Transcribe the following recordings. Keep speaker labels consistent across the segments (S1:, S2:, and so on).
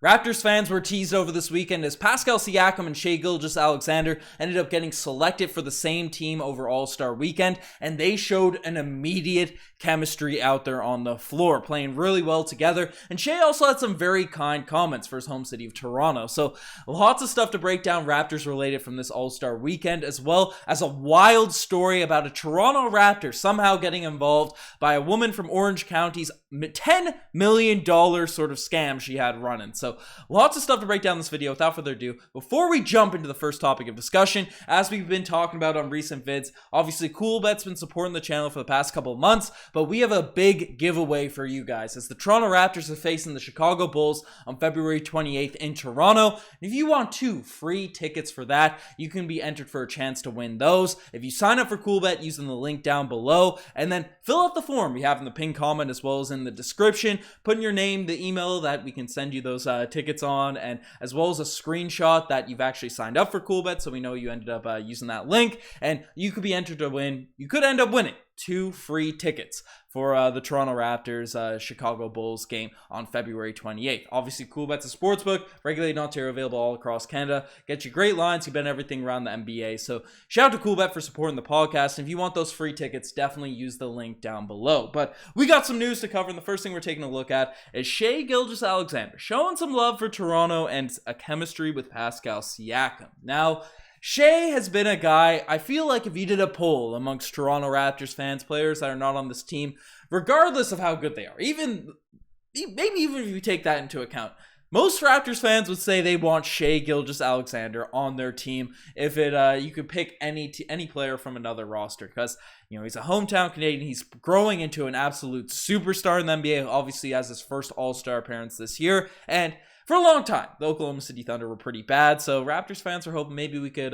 S1: Raptors fans were teased over this weekend as Pascal Siakam and Shai Gilgeous-Alexander ended up getting selected for the same team over All-Star Weekend, and they showed an immediate chemistry out there on the floor, playing really well together. And Shai also had some very kind comments for his home city of Toronto. So lots of stuff to break down Raptors related from this All-Star Weekend, as well as a wild story about a Toronto Raptor somehow getting involved by a woman from Orange County's $10 million sort of scam she had running. So lots of stuff to break down in this video. Without further ado, before we jump into the first topic of discussion, as we've been talking about on recent vids, obviously Coolbet's been supporting the channel for the past couple of months, but we have a big giveaway for you guys as the Toronto Raptors are facing the Chicago Bulls on February 28th in Toronto. If you want 2 free tickets for that, you can be entered for a chance to win those. If you sign up for Coolbet using the link down below, and then fill out the form we have in the pinned comment as well as in the description, put in your name, the email that we can send you those tickets on, and as well as a screenshot that you've actually signed up for Coolbet, so we know you ended up using that link, and you could be entered to win. You could end up winning 2 free tickets for the Toronto Raptors Chicago Bulls game on February 28th. Obviously, Coolbet's a sportsbook, regulated in Ontario, available all across Canada. Get you great lines, you bet everything around the NBA. So shout out to Coolbet for supporting the podcast. And if you want those free tickets, definitely use the link down below. But we got some news to cover, and the first thing we're taking a look at is Shai Gilgeous-Alexander showing some love for Toronto and a chemistry with Pascal Siakam. Now, Shai has been a guy, I feel like if you did a poll amongst Toronto Raptors fans, players that are not on this team, regardless of how good they are, maybe even if you take that into account, most Raptors fans would say they want Shai Gilgeous-Alexander on their team if you could pick any player from another roster, because he's a hometown Canadian. He's growing into an absolute superstar in the NBA. Obviously, has his first All-Star appearance this year, and for a long time, the Oklahoma City Thunder were pretty bad, so Raptors fans are hoping maybe we could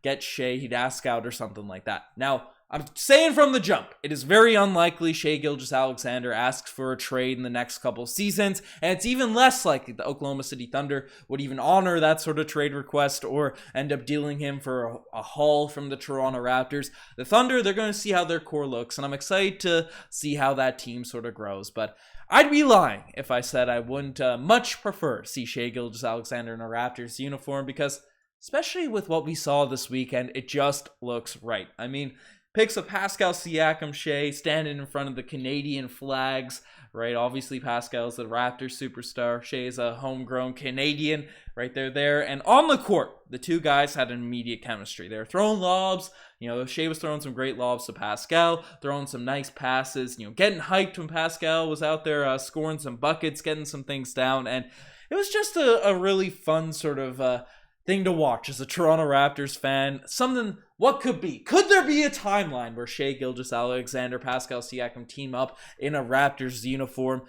S1: get Shai, he'd ask out or something like that. Now, I'm saying from the jump, it is very unlikely Shai Gilgeous-Alexander asks for a trade in the next couple seasons, and it's even less likely the Oklahoma City Thunder would even honor that sort of trade request or end up dealing him for a haul from the Toronto Raptors. The Thunder, they're going to see how their core looks, and I'm excited to see how that team sort of grows, but I'd be lying if I said I wouldn't much prefer see Shai Gilgeous-Alexander in a Raptors uniform, because especially with what we saw this weekend, it just looks right. I mean, pics of Pascal Siakam, Shai standing in front of the Canadian flags, right? Obviously, Pascal's the Raptors superstar. Shai is a homegrown Canadian, right there. And on the court, the two guys had an immediate chemistry. They were throwing lobs. Shai was throwing some great lobs to Pascal, throwing some nice passes, getting hyped when Pascal was out there scoring some buckets, getting some things down. And it was just a really fun sort of thing to watch as a Toronto Raptors fan. What could be? Could there be a timeline where Shai Gilgeous-Alexander, Pascal Siakam team up in a Raptors uniform?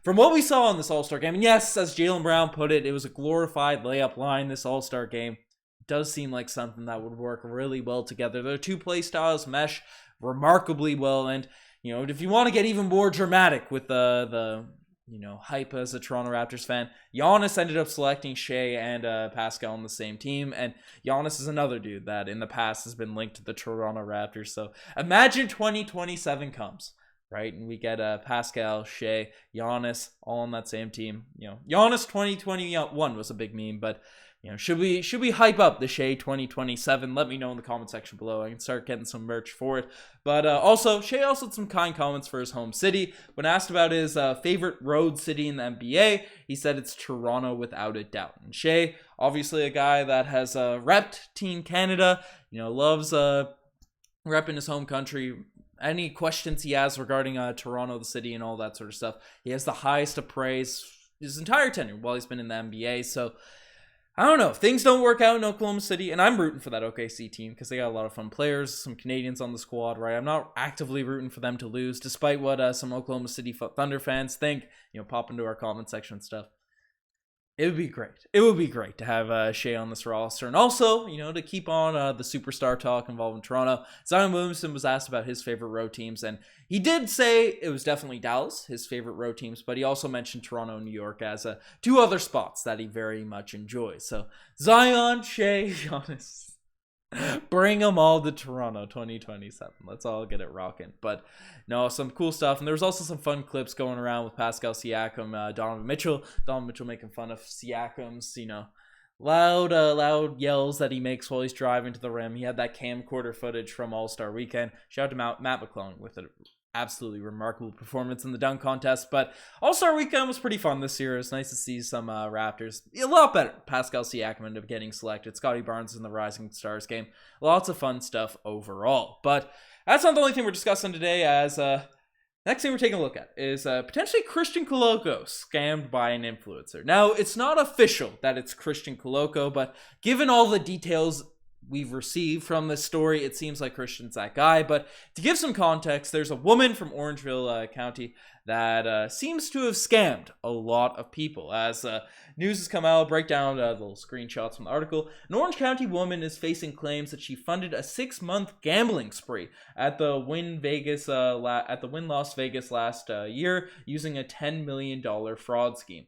S1: From what we saw in this All-Star game, and yes, as Jaylen Brown put it, it was a glorified layup line, this All-Star game. It does seem like something that would work really well together. Their two play styles mesh remarkably well, and if you want to get even more dramatic with the hype as a Toronto Raptors fan, Giannis ended up selecting Shai and Pascal on the same team, and Giannis is another dude that in the past has been linked to the Toronto Raptors. So imagine 2027 comes, right, and we get Pascal, Shai, Giannis all on that same team. Giannis 2021 was a big meme, but should we hype up the Shai 2027? Let me know in the comment section below. I can start getting some merch for it. But also, Shai also had some kind comments for his home city. When asked about his favorite road city in the NBA, he said it's Toronto without a doubt. And Shai, obviously a guy that has repped Team Canada, loves repping his home country. Any questions he has regarding Toronto, the city, and all that sort of stuff, he has the highest of praise his entire tenure while he's been in the NBA. So I don't know. If things don't work out in Oklahoma City, and I'm rooting for that OKC team because they got a lot of fun players, some Canadians on the squad, right? I'm not actively rooting for them to lose, despite what some Oklahoma City Thunder fans think. Pop into our comment section and stuff. It would be great. It would be great to have Shai on this roster. And also, to keep on the superstar talk involving Toronto, Zion Williamson was asked about his favorite road teams, and he did say it was definitely Dallas, his favorite road teams, but he also mentioned Toronto and New York as 2 other spots that he very much enjoys. So, Zion, Shai, Giannis. Bring them all to Toronto 2027. Let's all get it rocking. But no, some cool stuff. And there was also some fun clips going around with Pascal Siakam, Donovan Mitchell. Donovan Mitchell making fun of Siakam's, loud yells that he makes while he's driving to the rim. He had that camcorder footage from All-Star Weekend. Shout out to Matt McClung with an absolutely remarkable performance in the dunk contest. But All-Star Weekend was pretty fun this year. It's nice to see some Raptors a lot better. Pascal Siakam ended up getting selected. Scotty Barnes in the Rising Stars game. Lots of fun stuff overall. But that's not the only thing we're discussing today, as next thing we're taking a look at is potentially Christian Koloko scammed by an influencer. Now, it's not official that it's Christian Koloko, but given all the details we've received from this story, it seems like Christian's that guy. But to give some context, there's a woman from Orangeville County that seems to have scammed a lot of people. As news has come out, break down the little screenshots from the article. An Orange County woman is facing claims that she funded a 6-month gambling spree at the Wynn Las Vegas last year using a $10 million fraud scheme.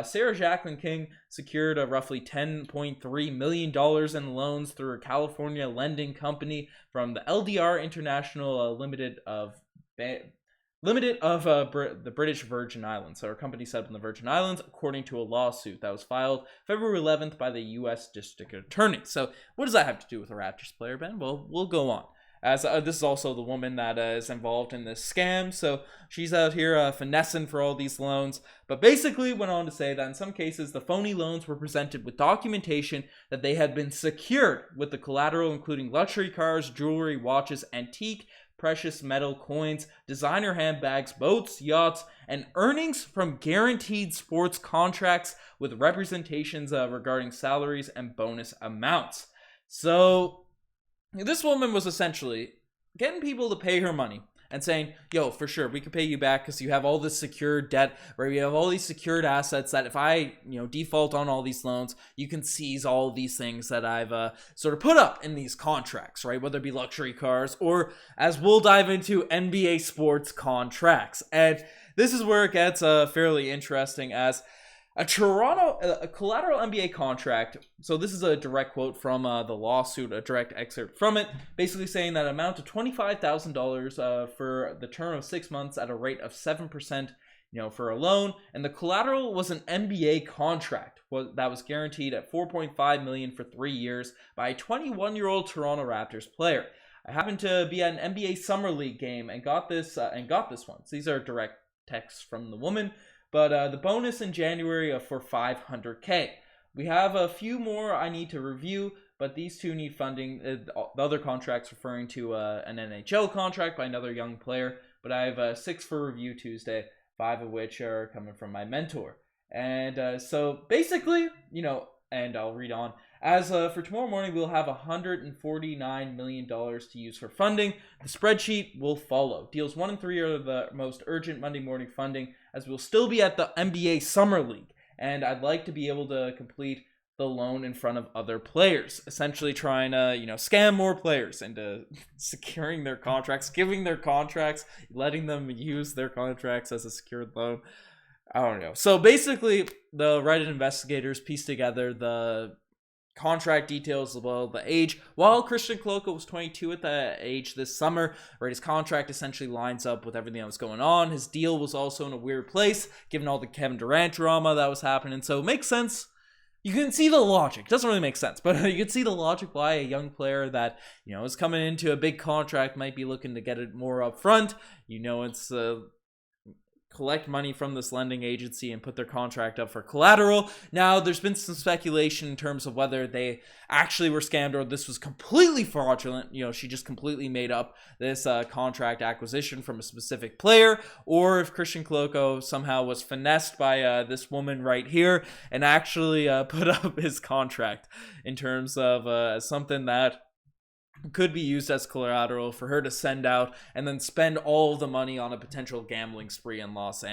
S1: Sarah Jacqueline King secured roughly $10.3 million in loans through a California lending company from the LDR International Limited of the British Virgin Islands. So our company set up in the Virgin Islands, according to a lawsuit that was filed February 11th by the U.S. District Attorney. So what does that have to do with a Raptors player, Ben? Well, we'll go on. As this is also the woman that is involved in this scam. So she's out here finessing for all these loans. But basically went on to say that in some cases, the phony loans were presented with documentation that they had been secured with the collateral, including luxury cars, jewelry, watches, antique, precious metal coins, designer handbags, boats, yachts, and earnings from guaranteed sports contracts with representations regarding salaries and bonus amounts. So this woman was essentially getting people to pay her money and saying, yo, for sure, we can pay you back because you have all this secured debt, where you have all these secured assets that if I, default on all these loans, you can seize all these things that I've sort of put up in these contracts, right? Whether it be luxury cars or, as we'll dive into, NBA sports contracts. And this is where it gets fairly interesting, as a collateral NBA contract. So this is a direct quote from the lawsuit, a direct excerpt from it, basically saying that amount to $25,000 for the term of 6 months at a rate of 7%, for a loan. And the collateral was an NBA contract that was guaranteed at $4.5 million for 3 years by a 21-year-old Toronto Raptors player. I happened to be at an NBA Summer League game and got this one. So these are direct texts from the woman. But the bonus in January for $500K. We have a few more I need to review, but these two need funding. The other contract's referring to an NHL contract by another young player. But I have 6 for review Tuesday, 5 of which are coming from my mentor. And so basically, and I'll read on. As for tomorrow morning, we'll have $149 million to use for funding. The spreadsheet will follow. Deals 1 and 3 are the most urgent Monday morning funding, as we'll still be at the NBA Summer League. And I'd like to be able to complete the loan in front of other players, essentially trying to, scam more players into securing their contracts, giving their contracts, letting them use their contracts as a secured loan. I don't know. So basically, the Reddit investigators pieced together the contract details as well, the age. While Christian Koloko was 22 at that age this summer, right, his contract essentially lines up with everything that was going on. His deal was also in a weird place, given all the Kevin Durant drama that was happening. So it makes sense. You can see the logic. It doesn't really make sense, but you can see the logic why a young player that, is coming into a big contract might be looking to get it more up front. It's collect money from this lending agency and put their contract up for collateral. Now, there's been some speculation in terms of whether they actually were scammed or this was completely fraudulent. She just completely made up this contract acquisition from a specific player, or if Christian Koloko somehow was finessed by this woman right here and actually put up his contract in terms of something that could be used as collateral for her to send out and then spend all of the money on a potential gambling spree in Las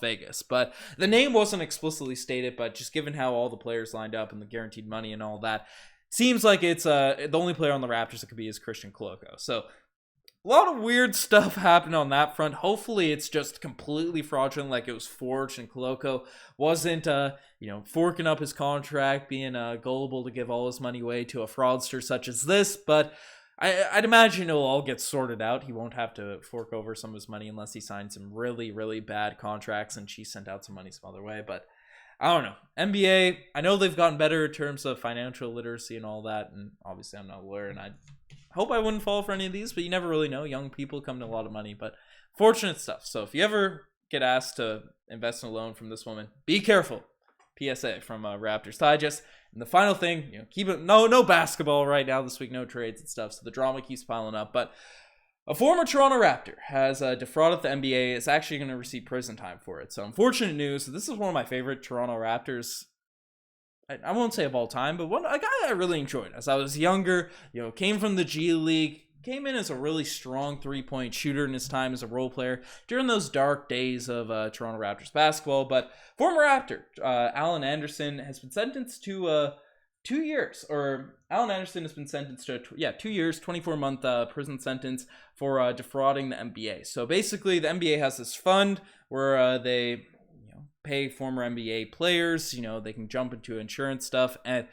S1: Vegas. But the name wasn't explicitly stated, but just given how all the players lined up and the guaranteed money and all that, seems like it's the only player on the Raptors that could be is Christian Koloko. So a lot of weird stuff happened on that front. Hopefully it's just completely fraudulent, like it was forged, and Koloko wasn't, forking up his contract, being gullible to give all his money away to a fraudster such as this. But I'd imagine it'll all get sorted out. He won't have to fork over some of his money unless he signs some really, really bad contracts and she sent out some money some other way. But I don't know. NBA, I know they've gotten better in terms of financial literacy and all that. And obviously I'm not a lawyer, and I hope I wouldn't fall for any of these, but you never really know. Young people come to a lot of money, but fortunate stuff. So if you ever get asked to invest in a loan from this woman, be careful. PSA from Raptors Digest. And the final thing, keep it no basketball right now this week, no trades and stuff. So the drama keeps piling up. But a former Toronto Raptor has defrauded the NBA. Is actually going to receive prison time for it. So unfortunate news. This is one of my favorite Toronto Raptors. I won't say of all time, but a guy I really enjoyed as I was younger. Came from the G League. Came in as a really strong three-point shooter in his time as a role player during those dark days of Toronto Raptors basketball. But former Raptor Alan Anderson has been sentenced to 2 years, or Alan Anderson has been sentenced to 2 years, 24-month prison sentence for defrauding the NBA. So basically, the NBA has this fund where they pay former NBA players. They can jump into insurance stuff. And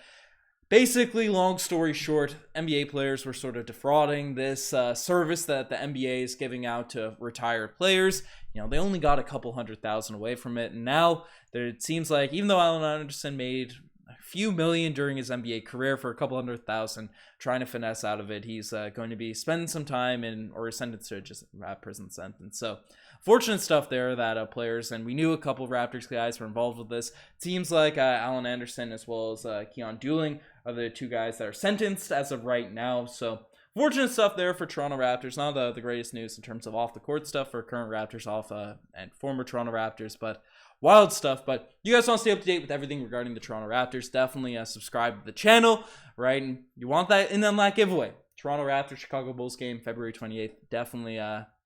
S1: basically, long story short, NBA players were sort of defrauding this service that the NBA is giving out to retired players. They only got a couple $100,000 away from it. And now it seems like even though Alan Anderson made a few million during his NBA career, for a couple $100,000 trying to finesse out of it, he's going to be spending some time or sentenced to just a prison sentence. So fortunate stuff there that players, and we knew a couple of Raptors guys were involved with this. It seems like Alan Anderson as well as Keon Dooling are the two guys that are sentenced as of right now. So fortunate stuff there for Toronto Raptors. Not the greatest news in terms of off the court stuff for current Raptors and former Toronto Raptors, but wild stuff. But you guys want to stay up to date with everything regarding the Toronto Raptors, definitely subscribe to the channel, right? And you want that in that giveaway. Toronto Raptors Chicago Bulls game, February 28th. Definitely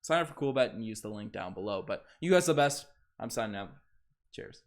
S1: sign up for CoolBet and use the link down below. But you guys are the best. I'm signing out. Cheers.